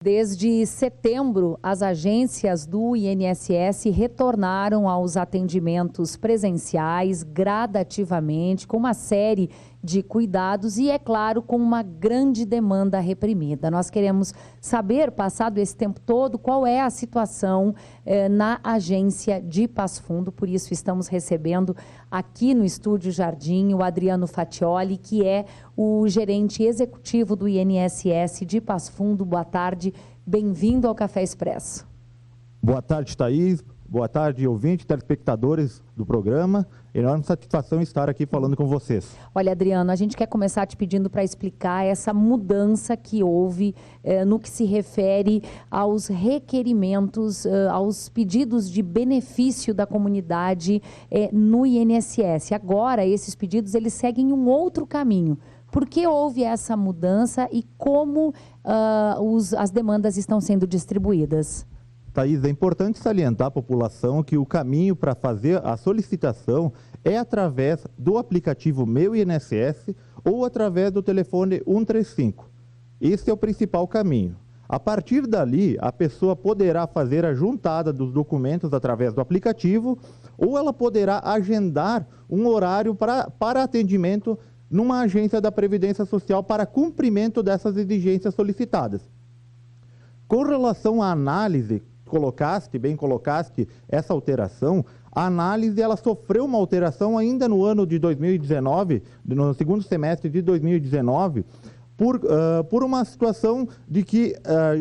Desde setembro, as agências do INSS retornaram aos atendimentos presenciais gradativamente, com uma série de cuidados e, é claro, com uma grande demanda reprimida. Nós queremos saber, passado esse tempo todo, qual é a situação na agência de Passo Fundo. Por isso, estamos recebendo aqui no Estúdio Jardim o Adriano Fatioli, que é o gerente executivo do INSS de Passo Fundo. Boa tarde, bem-vindo ao Café Expresso. Boa tarde, Thaís. Boa tarde, ouvintes, telespectadores do programa. Enorme satisfação estar aqui falando com vocês. Olha, Adriano, a gente quer começar te pedindo para explicar essa mudança que houve no que se refere aos requerimentos, aos pedidos de benefício da comunidade no INSS. Agora, esses pedidos, eles seguem um outro caminho. Por que houve essa mudança e como as demandas estão sendo distribuídas? Thaís, é importante salientar à população que o caminho para fazer a solicitação é através do aplicativo Meu INSS ou através do telefone 135. Esse é o principal caminho. A partir dali, a pessoa poderá fazer a juntada dos documentos através do aplicativo ou ela poderá agendar um horário para atendimento numa agência da Previdência Social para cumprimento dessas exigências solicitadas. Com relação à análise, bem colocaste essa alteração, a análise ela sofreu uma alteração ainda no ano de 2019, no segundo semestre de 2019, por uma situação de que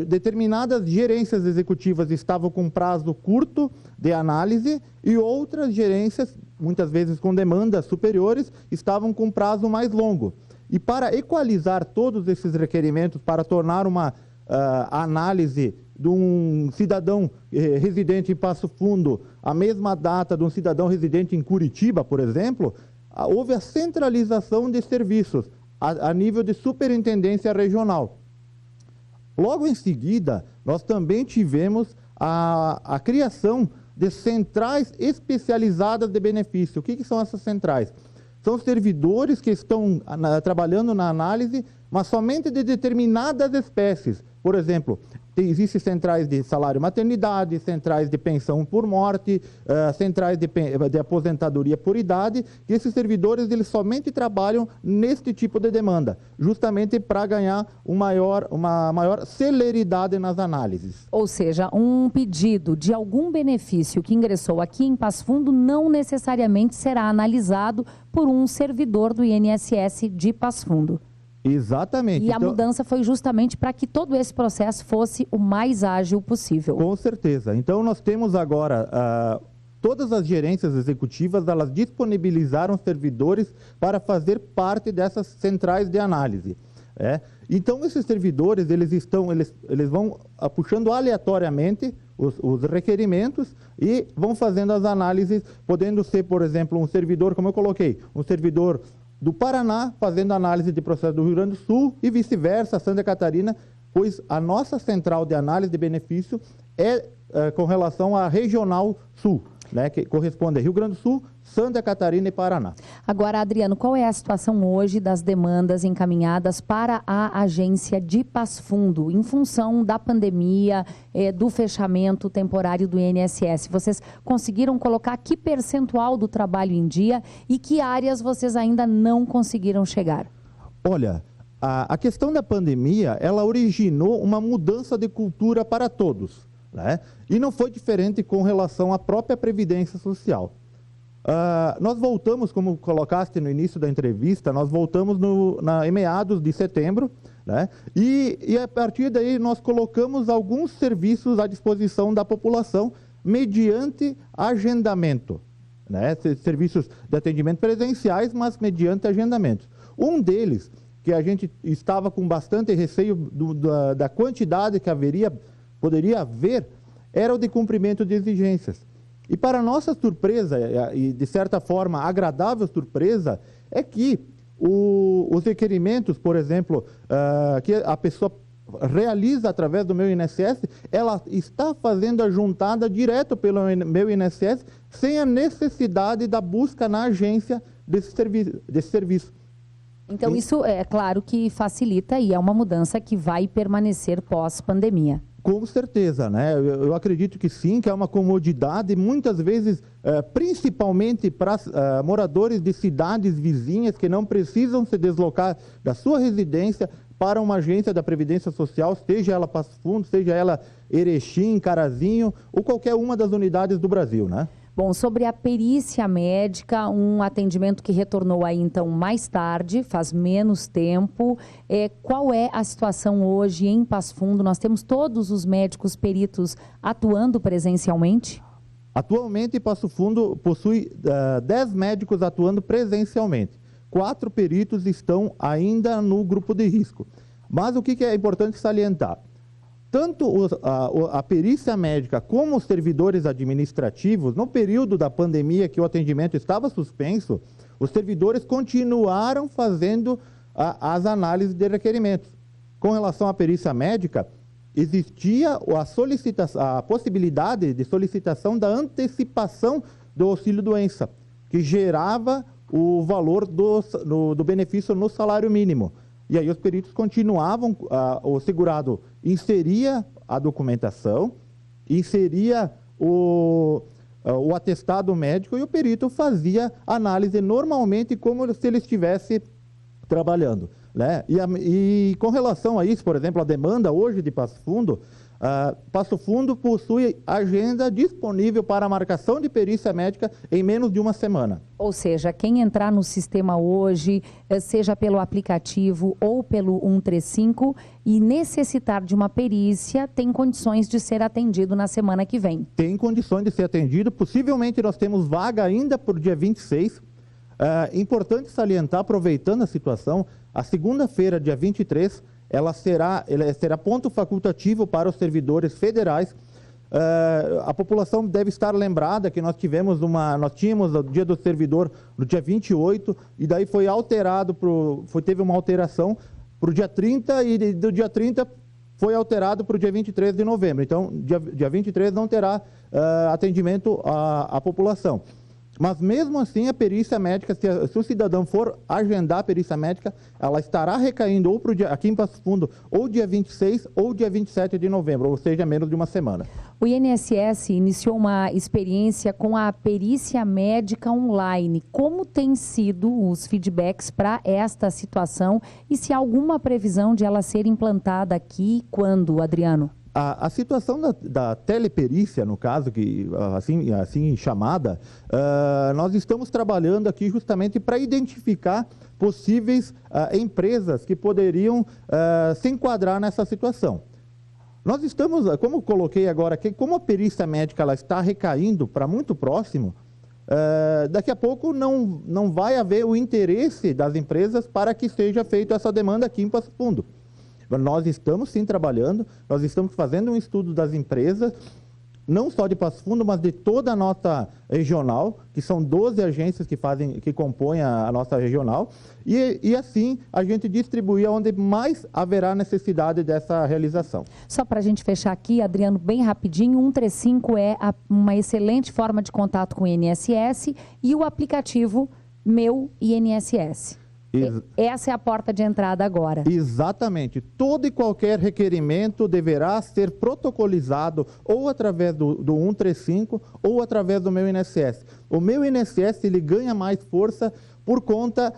determinadas gerências executivas estavam com prazo curto de análise e outras gerências, muitas vezes com demandas superiores, estavam com prazo mais longo. E para equalizar todos esses requerimentos, para tornar uma análise de um cidadão residente em Passo Fundo a mesma data de um cidadão residente em Curitiba, por exemplo, houve a centralização de serviços a nível de superintendência regional. Logo em seguida, nós também tivemos a criação de centrais especializadas de benefício. O que são essas centrais? São servidores que estão trabalhando na análise, mas somente de determinadas espécies. Por exemplo, existem centrais de salário maternidade, centrais de pensão por morte, centrais de aposentadoria por idade, e esses servidores eles somente trabalham neste tipo de demanda, justamente para ganhar uma maior celeridade nas análises. Ou seja, um pedido de algum benefício que ingressou aqui em Passo Fundo não necessariamente será analisado por um servidor do INSS de Passo Fundo. Exatamente. E a mudança foi justamente para que todo esse processo fosse o mais ágil possível. Com certeza. Então, nós temos agora, todas as gerências executivas, elas disponibilizaram servidores para fazer parte dessas centrais de análise. Então, esses servidores, eles vão puxando aleatoriamente os requerimentos e vão fazendo as análises, podendo ser, por exemplo, um servidor, como eu coloquei, um servidor do Paraná, fazendo análise de processo do Rio Grande do Sul e vice-versa, Santa Catarina, pois a nossa central de análise de benefício é com relação à Regional Sul, que corresponde a Rio Grande do Sul, Santa Catarina e Paraná. Agora, Adriano, qual é a situação hoje das demandas encaminhadas para a agência de Passo Fundo, em função da pandemia, do fechamento temporário do INSS? Vocês conseguiram colocar que percentual do trabalho em dia e que áreas vocês ainda não conseguiram chegar? Olha, a questão da pandemia, ela originou uma mudança de cultura para todos, e não foi diferente com relação à própria Previdência Social. Nós voltamos, como colocaste no início da entrevista, nós voltamos em meados de setembro, e a partir daí nós colocamos alguns serviços à disposição da população mediante agendamento, serviços de atendimento presenciais, mas mediante agendamento. Um deles, que a gente estava com bastante receio da quantidade que poderia haver, era o de cumprimento de exigências. E para nossa surpresa, e de certa forma agradável surpresa, é que os requerimentos, por exemplo, que a pessoa realiza através do Meu INSS, ela está fazendo a juntada direto pelo Meu INSS, sem a necessidade da busca na agência desse serviço. Então isso é claro que facilita e é uma mudança que vai permanecer pós-pandemia. Com certeza, né? Eu acredito que sim, que é uma comodidade, muitas vezes, principalmente para moradores de cidades vizinhas que não precisam se deslocar da sua residência para uma agência da Previdência Social, seja ela Passo Fundo, seja ela Erechim, Carazinho ou qualquer uma das unidades do Brasil, né? Bom, sobre a perícia médica, um atendimento que retornou aí então mais tarde, faz menos tempo. Qual é a situação hoje em Passo Fundo? Nós temos todos os médicos peritos atuando presencialmente? Atualmente, Passo Fundo possui 10 médicos atuando presencialmente. 4 peritos estão ainda no grupo de risco. Mas o que é importante salientar? Tanto a perícia médica como os servidores administrativos, no período da pandemia que o atendimento estava suspenso, os servidores continuaram fazendo as análises de requerimentos. Com relação à perícia médica, existia a possibilidade de solicitação da antecipação do auxílio-doença, que gerava o valor do benefício no salário mínimo. E aí os peritos continuavam, o segurado inseria a documentação, inseria o atestado médico e o perito fazia análise normalmente como se ele estivesse trabalhando, né? E com relação a isso, por exemplo, a demanda hoje de Passo Fundo possui agenda disponível para a marcação de perícia médica em menos de uma semana. Ou seja, quem entrar no sistema hoje, seja pelo aplicativo ou pelo 135, e necessitar de uma perícia, tem condições de ser atendido na semana que vem. Tem condições de ser atendido, possivelmente nós temos vaga ainda para o dia 26. Importante salientar, aproveitando a situação, a segunda-feira, dia 23, ela será ponto facultativo para os servidores federais. A população deve estar lembrada que nós tínhamos o dia do servidor no dia 28, e daí foi alterado, teve uma alteração para o dia 30, e do dia 30 foi alterado para o dia 23 de novembro. Então, dia 23 não terá atendimento à população. Mas mesmo assim, a perícia médica, se o cidadão for agendar a perícia médica, ela estará recaindo ou aqui em Passo Fundo, ou dia 26 ou dia 27 de novembro, ou seja, menos de uma semana. O INSS iniciou uma experiência com a perícia médica online. Como tem sido os feedbacks para esta situação e se há alguma previsão de ela ser implantada aqui? Quando, Adriano? A situação da teleperícia, no caso, que assim chamada, nós estamos trabalhando aqui justamente para identificar possíveis empresas que poderiam se enquadrar nessa situação. Nós estamos, como coloquei agora aqui, como a perícia médica ela está recaindo para muito próximo, daqui a pouco não vai haver o interesse das empresas para que seja feita essa demanda aqui em Passo Fundo. Nós estamos sim trabalhando, nós estamos fazendo um estudo das empresas, não só de Passo Fundo, mas de toda a nossa regional, que são 12 agências que compõem a nossa regional, e assim a gente distribuir onde mais haverá necessidade dessa realização. Só para a gente fechar aqui, Adriano, bem rapidinho, 135 é uma excelente forma de contato com o INSS e o aplicativo Meu INSS. Essa é a porta de entrada agora. Exatamente. Todo e qualquer requerimento deverá ser protocolizado ou através do 135 ou através do Meu INSS. O Meu INSS ele ganha mais força por conta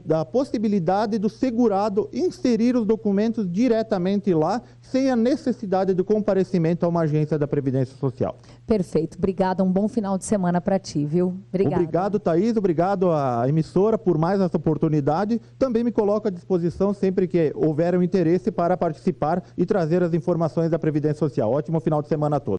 da possibilidade do segurado inserir os documentos diretamente lá, sem a necessidade do comparecimento a uma agência da Previdência Social. Perfeito. Obrigada. Um bom final de semana para ti, viu? Obrigada. Obrigado, Thaís. Obrigado à emissora por mais essa oportunidade. Também me coloco à disposição sempre que houver um interesse para participar e trazer as informações da Previdência Social. Ótimo final de semana a todos.